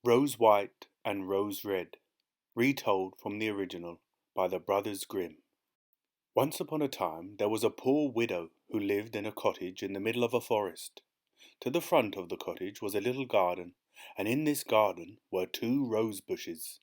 Rose White and Rose Red, retold from the original by the Brothers Grimm. Once upon a time there was a poor widow who lived in a cottage in the middle of a forest. To the front of the cottage was a little garden, and in this garden were two rose bushes.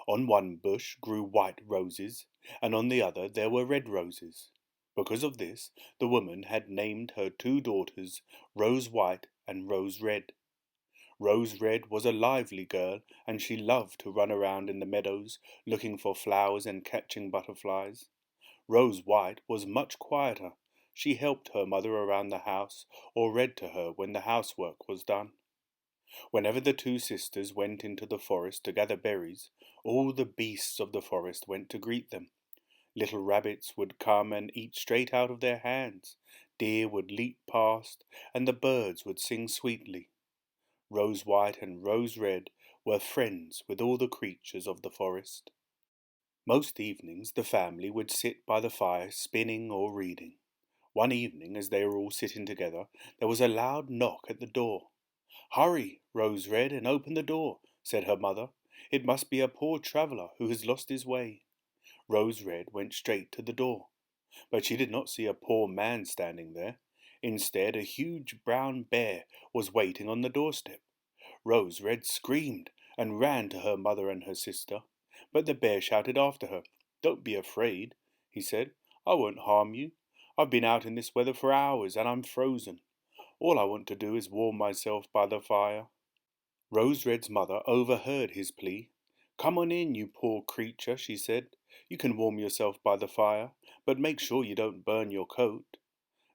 On one bush grew white roses, and on the other there were red roses. Because of this, the woman had named her two daughters Rose White and Rose Red. Rose Red was a lively girl, and she loved to run around in the meadows, looking for flowers and catching butterflies. Rose White was much quieter. She helped her mother around the house, or read to her when the housework was done. Whenever the two sisters went into the forest to gather berries, all the beasts of the forest went to greet them. Little rabbits would come and eat straight out of their hands. Deer would leap past, and the birds would sing sweetly. Rose White and Rose Red were friends with all the creatures of the forest. Most evenings the family would sit by the fire spinning or reading. One evening, as they were all sitting together, there was a loud knock at the door. "Hurry, Rose Red, and open the door," said her mother. "It must be a poor traveller who has lost his way." Rose Red went straight to the door, but she did not see a poor man standing there. Instead, a huge brown bear was waiting on the doorstep. Rose Red screamed and ran to her mother and her sister, but the bear shouted after her. "Don't be afraid," he said. "I won't harm you. I've been out in this weather for hours and I'm frozen. All I want to do is warm myself by the fire." Rose Red's mother overheard his plea. "Come on in, you poor creature," she said. "You can warm yourself by the fire, but make sure you don't burn your coat."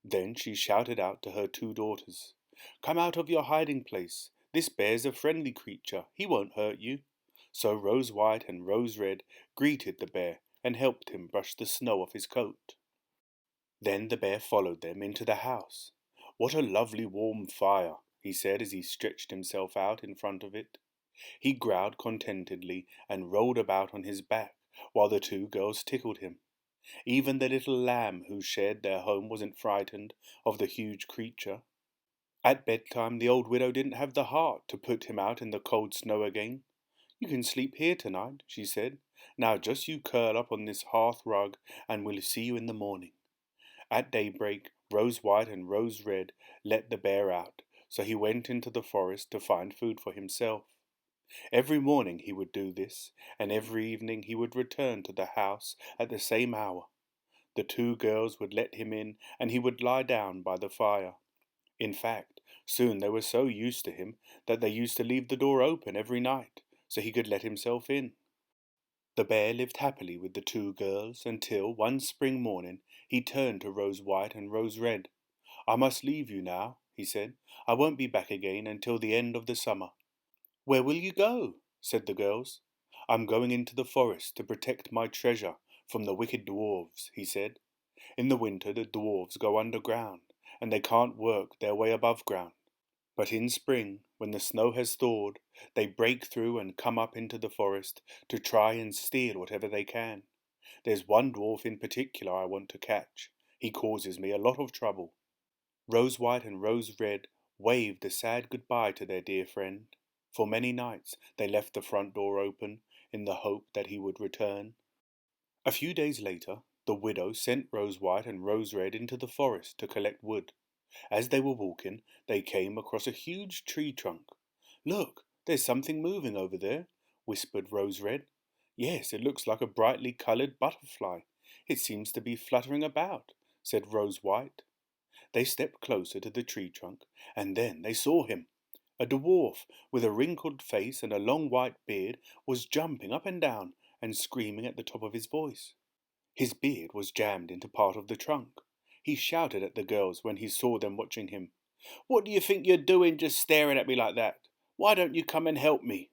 Then she shouted out to her two daughters, "Come out of your hiding place. This bear's a friendly creature. He won't hurt you." So Rose White and Rose Red greeted the bear and helped him brush the snow off his coat. Then the bear followed them into the house. "What a lovely warm fire," he said as he stretched himself out in front of it. He growled contentedly and rolled about on his back while the two girls tickled him. Even the little lamb who shared their home wasn't frightened of the huge creature. At bedtime the old widow didn't have the heart to put him out in the cold snow again. "You can sleep here tonight," she said. "Now just you curl up on this hearth rug and we'll see you in the morning." At daybreak, Rose White and Rose Red let the bear out, so he went into the forest to find food for himself. Every morning he would do this, and every evening he would return to the house at the same hour. The two girls would let him in, and he would lie down by the fire. In fact, soon they were so used to him that they used to leave the door open every night, so he could let himself in. The bear lived happily with the two girls until, one spring morning, he turned to Rose White and Rose Red. "I must leave you now," he said. "I won't be back again until the end of the summer." "Where will you go?" said the girls. "I'm going into the forest to protect my treasure from the wicked dwarfs," he said. "In the winter the dwarfs go underground, and they can't work their way above ground. But in spring, when the snow has thawed, they break through and come up into the forest to try and steal whatever they can. There's one dwarf in particular I want to catch. He causes me a lot of trouble." Rose White and Rose Red waved a sad goodbye to their dear friend. For many nights they left the front door open in the hope that he would return. A few days later, the widow sent Rose White and Rose Red into the forest to collect wood. As they were walking, they came across a huge tree trunk. "Look, there's something moving over there," whispered Rose Red. "Yes, it looks like a brightly coloured butterfly. It seems to be fluttering about," said Rose White. They stepped closer to the tree trunk, and then they saw him. A dwarf with a wrinkled face and a long white beard was jumping up and down and screaming at the top of his voice. His beard was jammed into part of the trunk. He shouted at the girls when he saw them watching him. "What do you think you're doing just staring at me like that? Why don't you come and help me?"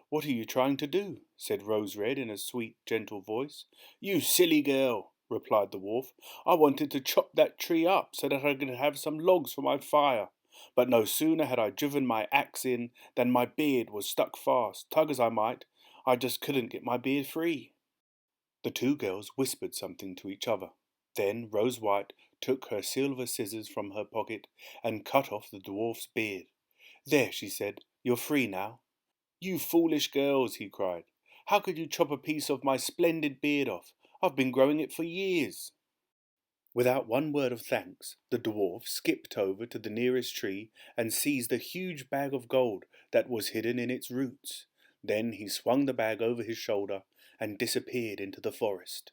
"What are you trying to do?" said Rose Red in a sweet, gentle voice. "You silly girl," replied the dwarf. "I wanted to chop that tree up so that I could have some logs for my fire. But no sooner had I driven my axe in than my beard was stuck fast. Tug as I might, I just couldn't get my beard free." The two girls whispered something to each other. Then Rose White took her silver scissors from her pocket and cut off the dwarf's beard. "There," she said, "you're free now." "You foolish girls," he cried. "How could you chop a piece of my splendid beard off? I've been growing it for years." Without one word of thanks, the dwarf skipped over to the nearest tree and seized a huge bag of gold that was hidden in its roots. Then he swung the bag over his shoulder and disappeared into the forest.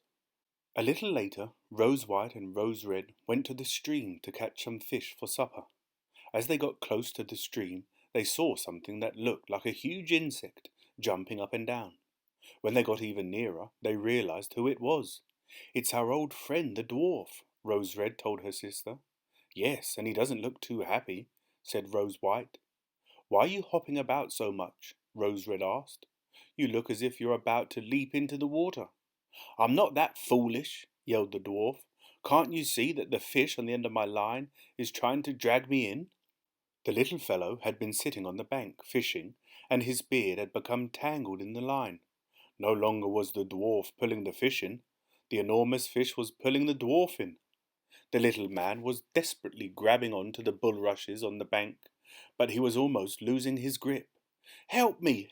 A little later, Rose White and Rose Red went to the stream to catch some fish for supper. As they got close to the stream, they saw something that looked like a huge insect jumping up and down. When they got even nearer, they realized who it was. "It's our old friend the dwarf," Rose Red told her sister. "Yes, and he doesn't look too happy," said Rose White. "Why are you hopping about so much?" Rose Red asked. "You look as if you're about to leap into the water." "I'm not that foolish," yelled the dwarf. "Can't you see that the fish on the end of my line is trying to drag me in?" The little fellow had been sitting on the bank, fishing, and his beard had become tangled in the line. No longer was the dwarf pulling the fish in. The enormous fish was pulling the dwarf in. The little man was desperately grabbing on to the bulrushes on the bank, but he was almost losing his grip. Help me,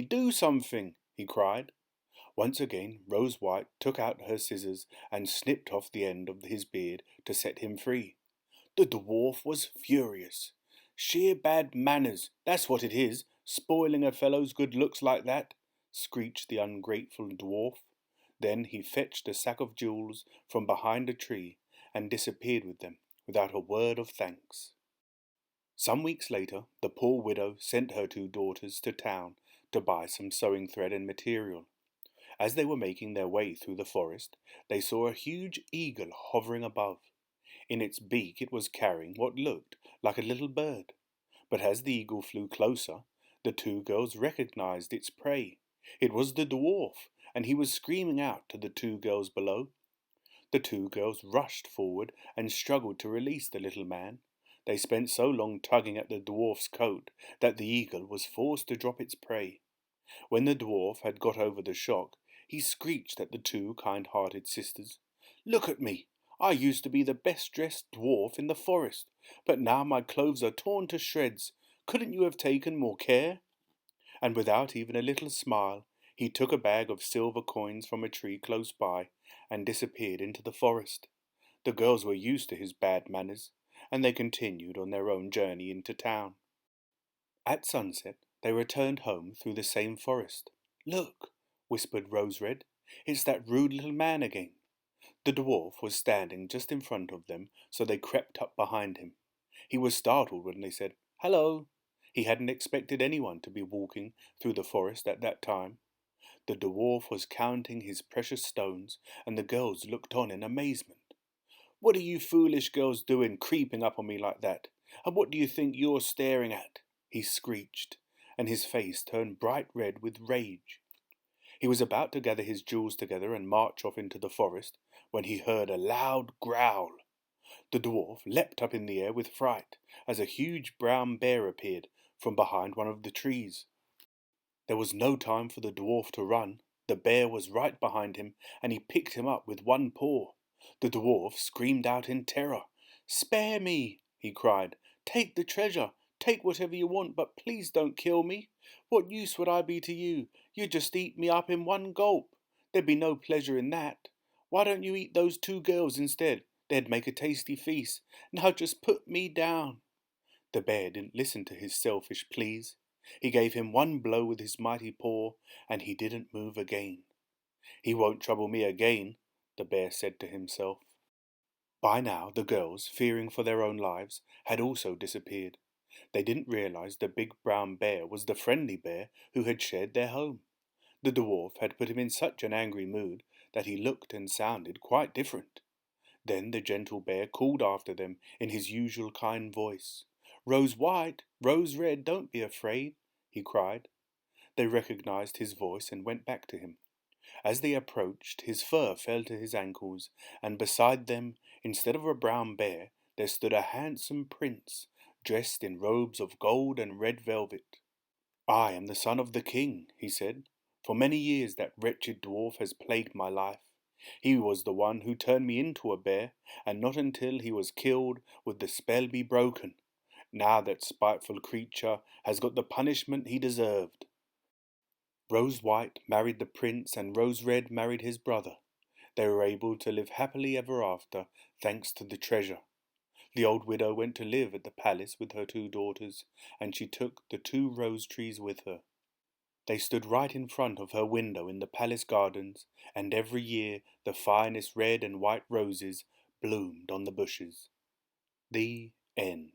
do something," he cried. Once again, Rose White took out her scissors and snipped off the end of his beard to set him free. The dwarf was furious. "Sheer bad manners, that's what it is, spoiling a fellow's good looks like that," screeched the ungrateful dwarf. Then he fetched a sack of jewels from behind a tree and disappeared with them without a word of thanks. Some weeks later, the poor widow sent her 2 daughters to town to buy some sewing thread and material. As they were making their way through the forest, they saw a huge eagle hovering above. In its beak it was carrying what looked like a little bird. But as the eagle flew closer, the 2 girls recognized its prey. It was the dwarf, and he was screaming out to the 2 girls below. The 2 girls rushed forward and struggled to release the little man. They spent so long tugging at the dwarf's coat that the eagle was forced to drop its prey. When the dwarf had got over the shock, he screeched at the 2 kind-hearted sisters. "Look at me! I used to be the best-dressed dwarf in the forest, but now my clothes are torn to shreds. Couldn't you have taken more care?" And without even a little smile, he took a bag of silver coins from a tree close by and disappeared into the forest. The girls were used to his bad manners, and they continued on their own journey into town. At sunset, they returned home through the same forest. "Look," whispered Rose Red, "it's that rude little man again." The dwarf was standing just in front of them, so they crept up behind him. He was startled when they said, "Hello." He hadn't expected anyone to be walking through the forest at that time. The dwarf was counting his precious stones, and the girls looked on in amazement. "What are you foolish girls doing creeping up on me like that? And what do you think you're staring at?" he screeched, and his face turned bright red with rage. He was about to gather his jewels together and march off into the forest when he heard a loud growl. The dwarf leapt up in the air with fright as a huge brown bear appeared from behind one of the trees. There was no time for the dwarf to run. The bear was right behind him, and he picked him up with one paw. The dwarf screamed out in terror. "Spare me!" he cried. "Take the treasure. Take whatever you want, but please don't kill me. What use would I be to you? You'd just eat me up in one gulp. There'd be no pleasure in that. Why don't you eat those 2 girls instead? They'd make a tasty feast. Now just put me down." The bear didn't listen to his selfish pleas. He gave him one blow with his mighty paw, and he didn't move again. "He won't trouble me again," the bear said to himself. By now, the girls, fearing for their own lives, had also disappeared. They didn't realize the big brown bear was the friendly bear who had shared their home. The dwarf had put him in such an angry mood that he looked and sounded quite different. Then the gentle bear called after them in his usual kind voice. "Rose White, Rose Red, don't be afraid," he cried. They recognized his voice and went back to him. As they approached, his fur fell to his ankles, and beside them, instead of a brown bear, there stood a handsome prince, dressed in robes of gold and red velvet. "I am the son of the king," he said. "For many years that wretched dwarf has plagued my life. He was the one who turned me into a bear, and not until he was killed would the spell be broken. Now that spiteful creature has got the punishment he deserved." Rose White married the prince and Rose Red married his brother. They were able to live happily ever after, thanks to the treasure. The old widow went to live at the palace with her 2 daughters, and she took the 2 rose trees with her. They stood right in front of her window in the palace gardens, and every year the finest red and white roses bloomed on the bushes. The end.